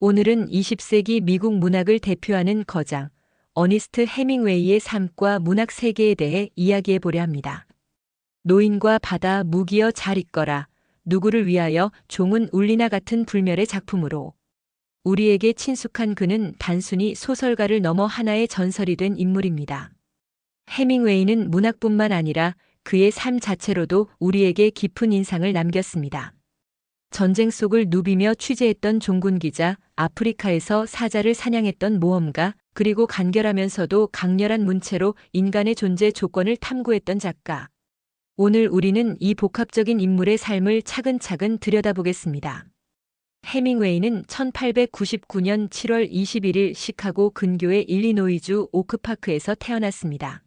오늘은 20세기 미국 문학을 대표하는 거장, 어니스트 해밍웨이의 삶과 문학 세계에 대해 이야기해 보려 합니다. 노인과 바다 무기여 잘 있거라, 누구를 위하여 종은 울리나 같은 불멸의 작품으로 우리에게 친숙한 그는 단순히 소설가를 넘어 하나의 전설이 된 인물입니다. 해밍웨이는 문학뿐만 아니라 그의 삶 자체로도 우리에게 깊은 인상을 남겼습니다. 전쟁 속을 누비며 취재했던 종군 기자, 아프리카에서 사자를 사냥했던 모험가, 그리고 간결하면서도 강렬한 문체로 인간의 존재 조건을 탐구했던 작가. 오늘 우리는 이 복합적인 인물의 삶을 차근차근 들여다보겠습니다. 해밍웨이는 1899년 7월 21일 시카고 근교의 일리노이주 오크파크에서 태어났습니다.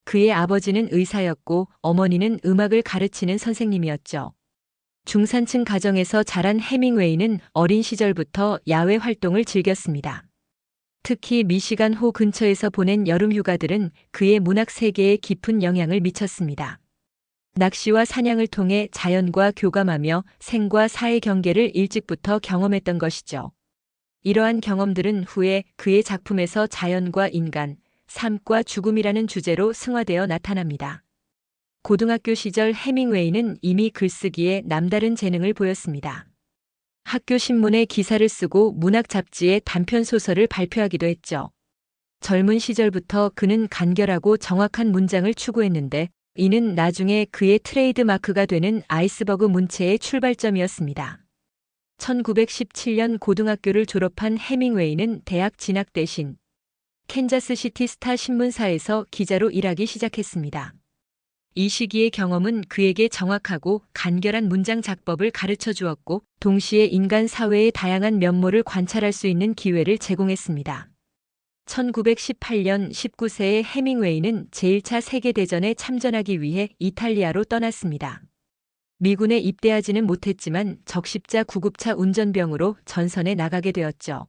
그의 아버지는 의사였고 어머니는 음악을 가르치는 선생님이었죠. 중산층 가정에서 자란 해밍웨이는 어린 시절부터 야외 활동을 즐겼습니다. 특히 미시간 호 근처에서 보낸 여름 휴가들은 그의 문학 세계에 깊은 영향을 미쳤습니다. 낚시와 사냥을 통해 자연과 교감하며 생과 사의 경계를 일찍부터 경험했던 것이죠. 이러한 경험들은 후에 그의 작품에서 자연과 인간, 삶과 죽음이라는 주제로 승화되어 나타납니다. 고등학교 시절 해밍웨이는 이미 글쓰기에 남다른 재능을 보였습니다. 학교 신문에 기사를 쓰고 문학 잡지에 단편 소설을 발표하기도 했죠. 젊은 시절부터 그는 간결하고 정확한 문장을 추구했는데 이는 나중에 그의 트레이드 마크가 되는 아이스버그 문체의 출발점이었습니다. 1917년 고등학교를 졸업한 해밍웨이는 대학 진학 대신 캔자스시티 스타 신문사에서 기자로 일하기 시작했습니다. 이 시기의 경험은 그에게 정확하고 간결한 문장 작법을 가르쳐 주었고, 동시에 인간 사회의 다양한 면모를 관찰할 수 있는 기회를 제공했습니다. 1918년 19세의 해밍웨이는 제1차 세계대전에 참전하기 위해 이탈리아로 떠났습니다. 미군에 입대하지는 못했지만 적십자 구급차 운전병으로 전선에 나가게 되었죠.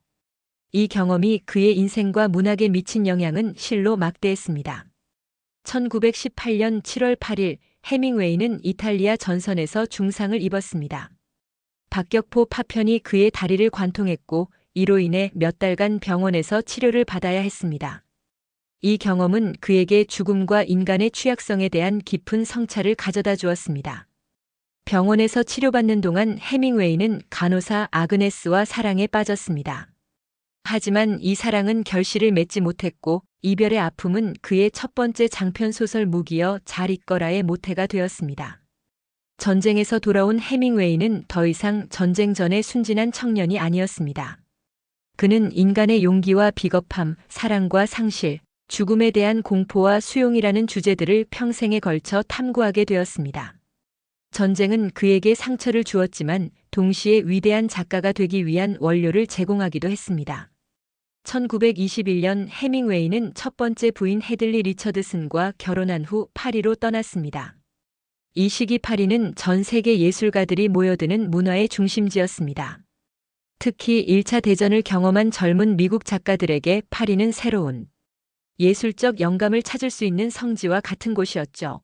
이 경험이 그의 인생과 문학에 미친 영향은 실로 막대했습니다. 1918년 7월 8일 해밍웨이는 이탈리아 전선에서 중상을 입었습니다. 박격포 파편이 그의 다리를 관통했고 이로 인해 몇 달간 병원에서 치료를 받아야 했습니다. 이 경험은 그에게 죽음과 인간의 취약성에 대한 깊은 성찰을 가져다 주었습니다. 병원에서 치료받는 동안 해밍웨이는 간호사 아그네스와 사랑에 빠졌습니다. 하지만 이 사랑은 결실을 맺지 못했고 이별의 아픔은 그의 첫 번째 장편 소설 무기여 잘 있거라의 모태가 되었습니다. 전쟁에서 돌아온 해밍웨이는 더 이상 전쟁 전의 순진한 청년이 아니었습니다. 그는 인간의 용기와 비겁함, 사랑과 상실, 죽음에 대한 공포와 수용이라는 주제들을 평생에 걸쳐 탐구하게 되었습니다. 전쟁은 그에게 상처를 주었지만 동시에 위대한 작가가 되기 위한 원료를 제공하기도 했습니다. 1921년 해밍웨이는 첫 번째 부인 헤들리 리처드슨과 결혼한 후 파리로 떠났습니다. 이 시기 파리는 전 세계 예술가들이 모여드는 문화의 중심지였습니다. 특히 1차 대전을 경험한 젊은 미국 작가들에게 파리는 새로운 예술적 영감을 찾을 수 있는 성지와 같은 곳이었죠.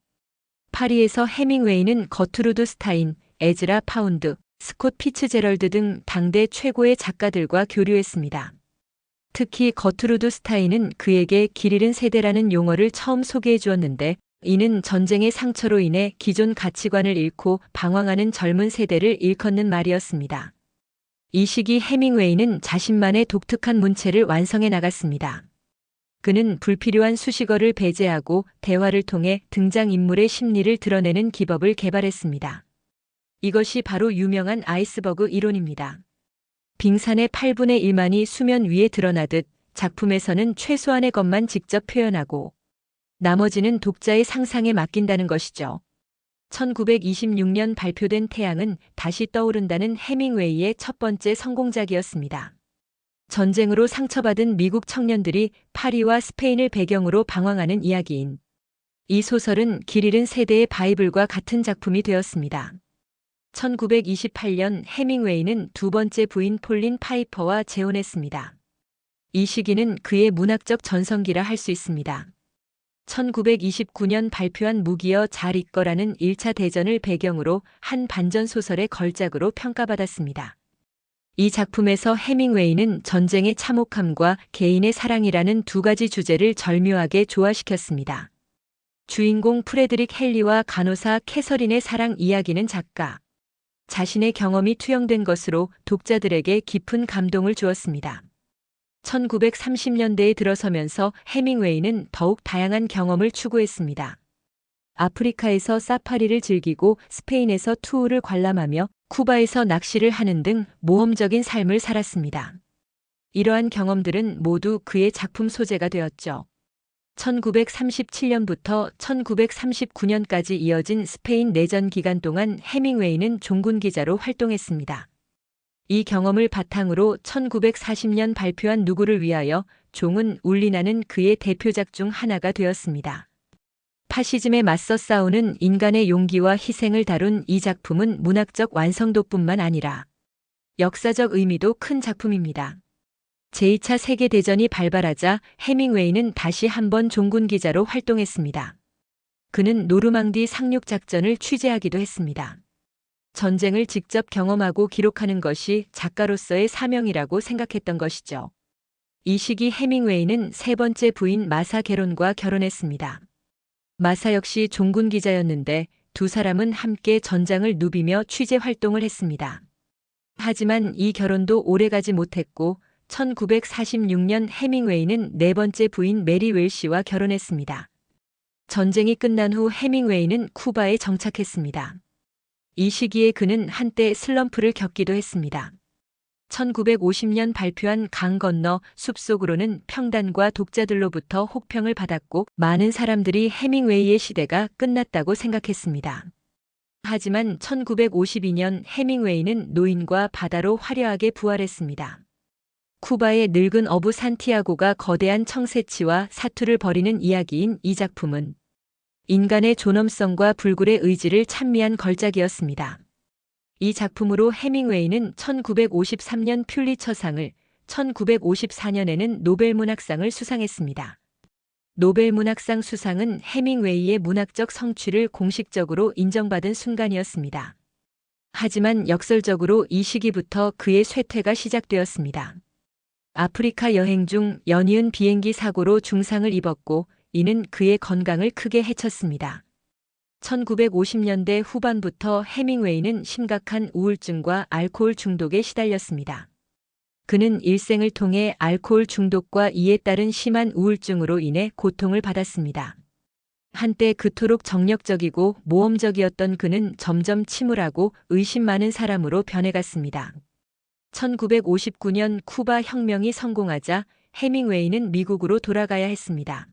파리에서 해밍웨이는 거트루드 스타인, 에즈라 파운드, 스콧 피츠제럴드 등 당대 최고의 작가들과 교류했습니다. 특히 거트루드 스타인은 그에게 길 잃은 세대라는 용어를 처음 소개해 주었는데, 이는 전쟁의 상처로 인해 기존 가치관을 잃고 방황하는 젊은 세대를 일컫는 말이었습니다. 이 시기 해밍웨이는 자신만의 독특한 문체를 완성해 나갔습니다. 그는 불필요한 수식어를 배제하고 대화를 통해 등장인물의 심리를 드러내는 기법을 개발했습니다. 이것이 바로 유명한 아이스버그 이론입니다. 빙산의 8분의 1만이 수면 위에 드러나듯 작품에서는 최소한의 것만 직접 표현하고 나머지는 독자의 상상에 맡긴다는 것이죠. 1926년 발표된 태양은 다시 떠오른다는 해밍웨이의 첫 번째 성공작이었습니다. 전쟁으로 상처받은 미국 청년들이 파리와 스페인을 배경으로 방황하는 이야기인 이 소설은 길 잃은 세대의 바이블과 같은 작품이 되었습니다. 1928년 해밍웨이는 두 번째 부인 폴린 파이퍼와 재혼했습니다. 이 시기는 그의 문학적 전성기라 할 수 있습니다. 1929년 발표한 무기여 잘 있거라는 1차 대전을 배경으로 한 반전 소설의 걸작으로 평가받았습니다. 이 작품에서 해밍웨이는 전쟁의 참혹함과 개인의 사랑이라는 두 가지 주제를 절묘하게 조화시켰습니다. 주인공 프레드릭 헨리와 간호사 캐서린의 사랑 이야기는 작가 자신의 경험이 투영된 것으로 독자들에게 깊은 감동을 주었습니다. 1930년대에 들어서면서 해밍웨이는 더욱 다양한 경험을 추구했습니다. 아프리카에서 사파리를 즐기고 스페인에서 투우를 관람하며 쿠바에서 낚시를 하는 등 모험적인 삶을 살았습니다. 이러한 경험들은 모두 그의 작품 소재가 되었죠. 1937년부터 1939년까지 이어진 스페인 내전 기간 동안 해밍웨이는 종군 기자로 활동했습니다. 이 경험을 바탕으로 1940년 발표한 누구를 위하여 종은 울리나는 그의 대표작 중 하나가 되었습니다. 파시즘에 맞서 싸우는 인간의 용기와 희생을 다룬 이 작품은 문학적 완성도뿐만 아니라 역사적 의미도 큰 작품입니다. 제2차 세계대전이 발발하자 해밍웨이는 다시 한번 종군 기자로 활동했습니다. 그는 노르망디 상륙작전을 취재하기도 했습니다. 전쟁을 직접 경험하고 기록하는 것이 작가로서의 사명이라고 생각했던 것이죠. 이 시기 해밍웨이는 세 번째 부인 마사 게론과 결혼했습니다. 마사 역시 종군 기자였는데 두 사람은 함께 전장을 누비며 취재 활동을 했습니다. 하지만 이 결혼도 오래가지 못했고 1946년 해밍웨이는 네 번째 부인 메리 웰시와 결혼했습니다. 전쟁이 끝난 후 해밍웨이는 쿠바에 정착했습니다. 이 시기에 그는 한때 슬럼프를 겪기도 했습니다. 1950년 발표한 강 건너 숲속으로는 평단과 독자들로부터 혹평을 받았고 많은 사람들이 해밍웨이의 시대가 끝났다고 생각했습니다. 하지만 1952년 해밍웨이는 노인과 바다로 화려하게 부활했습니다. 쿠바의 늙은 어부 산티아고가 거대한 청새치와 사투를 벌이는 이야기인 이 작품은 인간의 존엄성과 불굴의 의지를 찬미한 걸작이었습니다. 이 작품으로 해밍웨이는 1953년 퓰리처상을, 1954년에는 노벨문학상을 수상했습니다. 노벨문학상 수상은 해밍웨이의 문학적 성취를 공식적으로 인정받은 순간이었습니다. 하지만 역설적으로 이 시기부터 그의 쇠퇴가 시작되었습니다. 아프리카 여행 중 연이은 비행기 사고로 중상을 입었고 이는 그의 건강을 크게 해쳤습니다. 1950년대 후반부터 해밍웨이는 심각한 우울증과 알코올 중독에 시달렸습니다. 그는 일생을 통해 알코올 중독과 이에 따른 심한 우울증으로 인해 고통을 받았습니다. 한때 그토록 정력적이고 모험적이었던 그는 점점 침울하고 의심 많은 사람으로 변해갔습니다. 1959년 쿠바 혁명이 성공하자 해밍웨이는 미국으로 돌아가야 했습니다.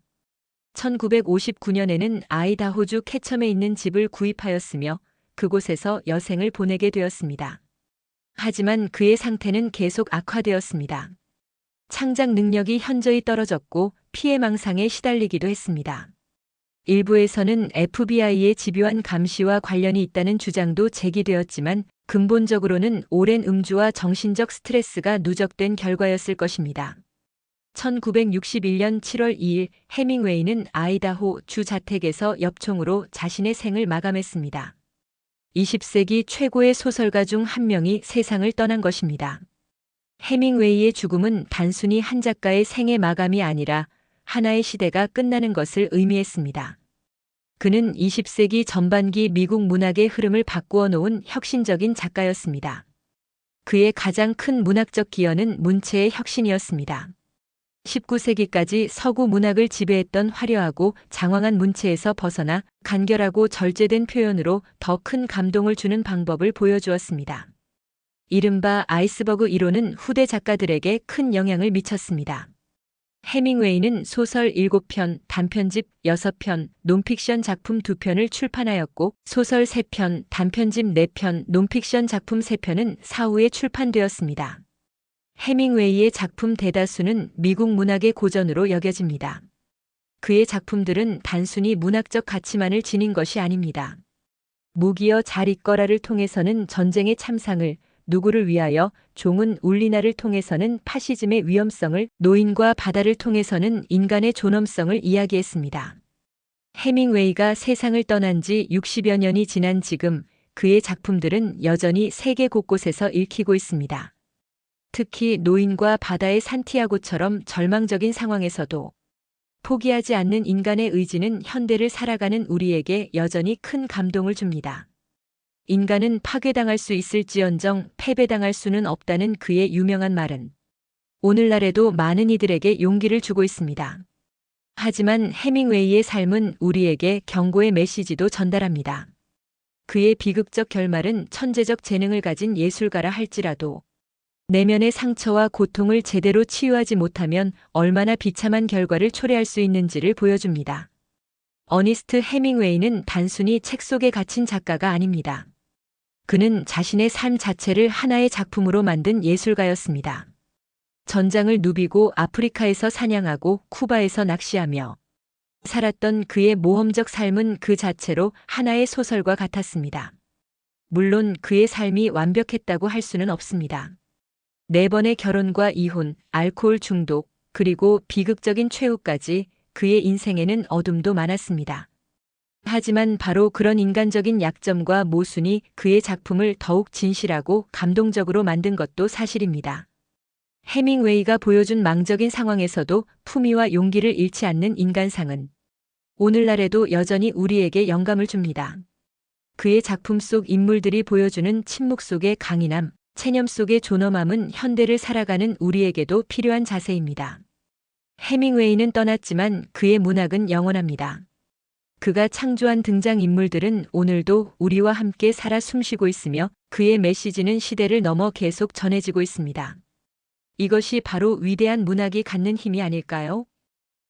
1959년에는 아이다호주 캐첨에 있는 집을 구입하였으며 그곳에서 여생을 보내게 되었습니다. 하지만 그의 상태는 계속 악화되었습니다. 창작 능력이 현저히 떨어졌고 피해망상에 시달리기도 했습니다. 일부에서는 FBI의 집요한 감시와 관련이 있다는 주장도 제기되었지만 근본적으로는 오랜 음주와 정신적 스트레스가 누적된 결과였을 것입니다. 1961년 7월 2일 해밍웨이는 아이다호 주 자택에서 엽총으로 자신의 생을 마감했습니다. 20세기 최고의 소설가 중 한 명이 세상을 떠난 것입니다. 해밍웨이의 죽음은 단순히 한 작가의 생의 마감이 아니라 하나의 시대가 끝나는 것을 의미했습니다. 그는 20세기 전반기 미국 문학의 흐름을 바꾸어 놓은 혁신적인 작가였습니다. 그의 가장 큰 문학적 기여는 문체의 혁신이었습니다. 19세기까지 서구 문학을 지배했던 화려하고 장황한 문체에서 벗어나 간결하고 절제된 표현으로 더 큰 감동을 주는 방법을 보여주었습니다. 이른바 아이스버그 이론은 후대 작가들에게 큰 영향을 미쳤습니다. 해밍웨이는 소설 7편, 단편집 6편, 논픽션 작품 2편을 출판하였고 소설 3편, 단편집 4편, 논픽션 작품 3편은 사후에 출판되었습니다. 해밍웨이의 작품 대다수는 미국 문학의 고전으로 여겨집니다. 그의 작품들은 단순히 문학적 가치만을 지닌 것이 아닙니다. 무기여 잘 있거라를 통해서는 전쟁의 참상을, 누구를 위하여, 종은 울리나를 통해서는 파시즘의 위험성을, 노인과 바다를 통해서는 인간의 존엄성을 이야기했습니다. 해밍웨이가 세상을 떠난 지 60여 년이 지난 지금 그의 작품들은 여전히 세계 곳곳에서 읽히고 있습니다. 특히 노인과 바다의 산티아고처럼 절망적인 상황에서도 포기하지 않는 인간의 의지는 현대를 살아가는 우리에게 여전히 큰 감동을 줍니다. 인간은 파괴당할 수 있을지언정 패배당할 수는 없다는 그의 유명한 말은 오늘날에도 많은 이들에게 용기를 주고 있습니다. 하지만 해밍웨이의 삶은 우리에게 경고의 메시지도 전달합니다. 그의 비극적 결말은 천재적 재능을 가진 예술가라 할지라도 내면의 상처와 고통을 제대로 치유하지 못하면 얼마나 비참한 결과를 초래할 수 있는지를 보여줍니다. 어니스트 해밍웨이는 단순히 책 속에 갇힌 작가가 아닙니다. 그는 자신의 삶 자체를 하나의 작품으로 만든 예술가였습니다. 전장을 누비고 아프리카에서 사냥하고 쿠바에서 낚시하며 살았던 그의 모험적 삶은 그 자체로 하나의 소설과 같았습니다. 물론 그의 삶이 완벽했다고 할 수는 없습니다. 4번의 결혼과 이혼, 알코올 중독, 그리고 비극적인 최후까지 그의 인생에는 어둠도 많았습니다. 하지만 바로 그런 인간적인 약점과 모순이 그의 작품을 더욱 진실하고 감동적으로 만든 것도 사실입니다. 해밍웨이가 보여준 망적인 상황에서도 품위와 용기를 잃지 않는 인간상은 오늘날에도 여전히 우리에게 영감을 줍니다. 그의 작품 속 인물들이 보여주는 침묵 속의 강인함, 체념 속의 존엄함은 현대를 살아가는 우리에게도 필요한 자세입니다. 해밍웨이는 떠났지만 그의 문학은 영원합니다. 그가 창조한 등장인물들은 오늘도 우리와 함께 살아 숨쉬고 있으며 그의 메시지는 시대를 넘어 계속 전해지고 있습니다. 이것이 바로 위대한 문학이 갖는 힘이 아닐까요?